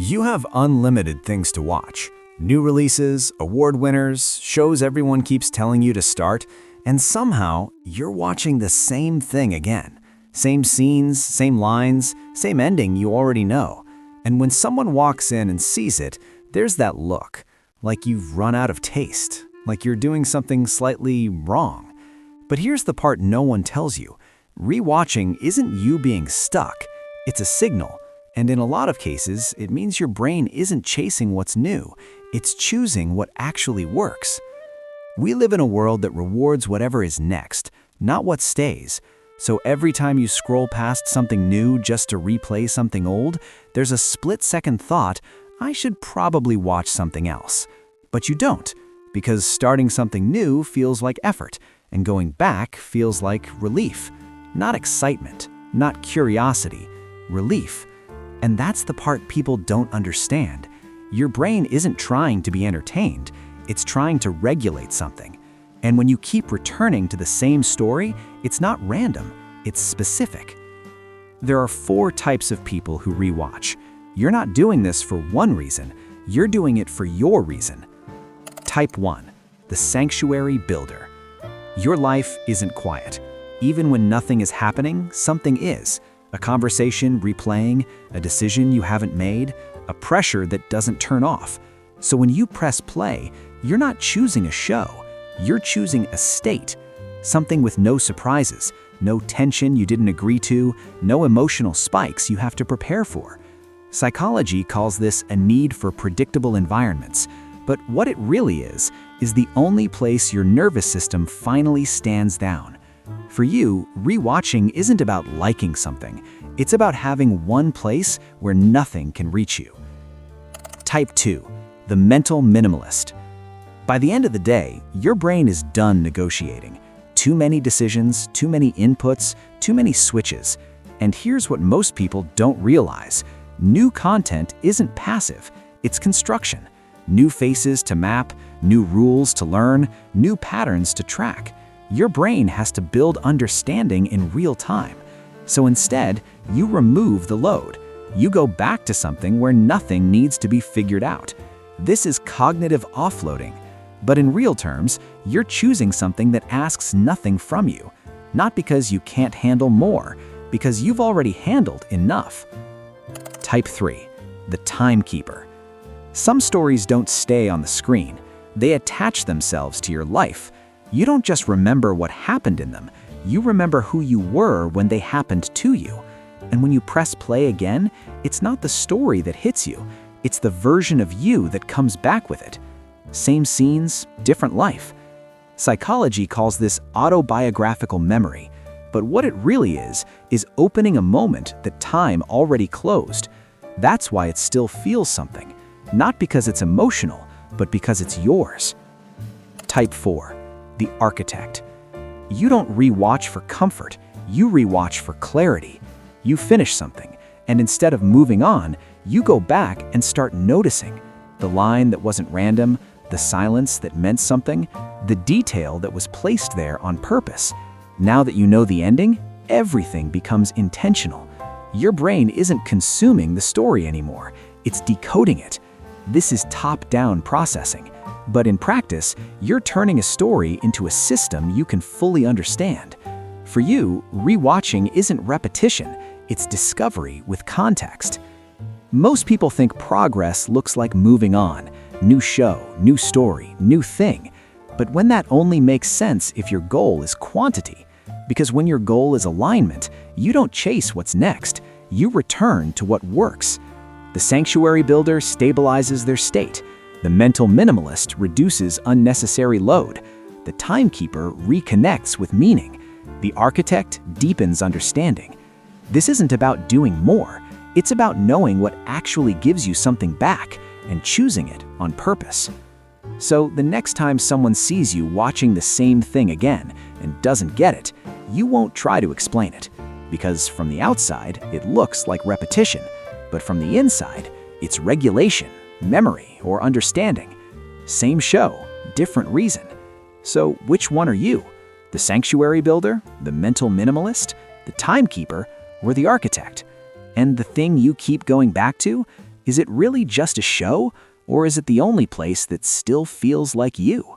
You have unlimited things to watch. New releases, award winners, shows everyone keeps telling you to start, and somehow you're watching the same thing again. Same scenes, same lines, same ending you already know. And when someone walks in and sees it, there's that look, like you've run out of taste, like you're doing something slightly wrong. But here's the part no one tells you. Rewatching isn't you being stuck, it's a signal. And in a lot of cases, it means your brain isn't chasing what's new, it's choosing what actually works. We live in a world that rewards whatever is next, not what stays. So every time you scroll past something new just to replay something old, there's a split-second thought, I should probably watch something else. But you don't, because starting something new feels like effort, and going back feels like relief. Not excitement, not curiosity, relief. And that's the part people don't understand. Your brain isn't trying to be entertained, it's trying to regulate something. And when you keep returning to the same story, it's not random, it's specific. There are 4 types of people who rewatch. You're not doing this for one reason, you're doing it for your reason. Type 1, the sanctuary builder. Your life isn't quiet. Even when nothing is happening, something is. A conversation replaying, a decision you haven't made, a pressure that doesn't turn off. So when you press play, you're not choosing a show, you're choosing a state. Something with no surprises, no tension you didn't agree to, no emotional spikes you have to prepare for. Psychology calls this a need for predictable environments, but what it really is the only place your nervous system finally stands down. For you, rewatching isn't about liking something, it's about having one place where nothing can reach you. Type 2, the mental minimalist. By the end of the day, your brain is done negotiating. Too many decisions, too many inputs, too many switches. And here's what most people don't realize. New content isn't passive, it's construction. New faces to map, new rules to learn, new patterns to track. Your brain has to build understanding in real time. So instead, you remove the load. You go back to something where nothing needs to be figured out. This is cognitive offloading. But in real terms, you're choosing something that asks nothing from you. Not because you can't handle more, because you've already handled enough. Type 3, the timekeeper. Some stories don't stay on the screen. They attach themselves to your life. You don't just remember what happened in them, you remember who you were when they happened to you. And when you press play again, it's not the story that hits you, it's the version of you that comes back with it. Same scenes, different life. Psychology calls this autobiographical memory, but what it really is opening a moment that time already closed. That's why it still feels something, not because it's emotional, but because it's yours. Type 4. The architect. You don't rewatch for comfort, you rewatch for clarity. You finish something, and instead of moving on, you go back and start noticing. The line that wasn't random, the silence that meant something, the detail that was placed there on purpose. Now that you know the ending, everything becomes intentional. Your brain isn't consuming the story anymore, it's decoding it. This is top-down processing. But in practice, you're turning a story into a system you can fully understand. For you, rewatching isn't repetition, it's discovery with context. Most people think progress looks like moving on, new show, new story, new thing. But when that only makes sense if your goal is quantity. Because when your goal is alignment, you don't chase what's next, you return to what works. The sanctuary builder stabilizes their state. The mental minimalist reduces unnecessary load. The timekeeper reconnects with meaning. The architect deepens understanding. This isn't about doing more. It's about knowing what actually gives you something back and choosing it on purpose. So the next time someone sees you watching the same thing again and doesn't get it, you won't try to explain it. Because from the outside, it looks like repetition. But from the inside, it's regulation, memory, or understanding. Same show, different reason. So which one are you? The sanctuary builder, the mental minimalist, the timekeeper, or the architect? And the thing you keep going back to? Is it really just a show, or is it the only place that still feels like you?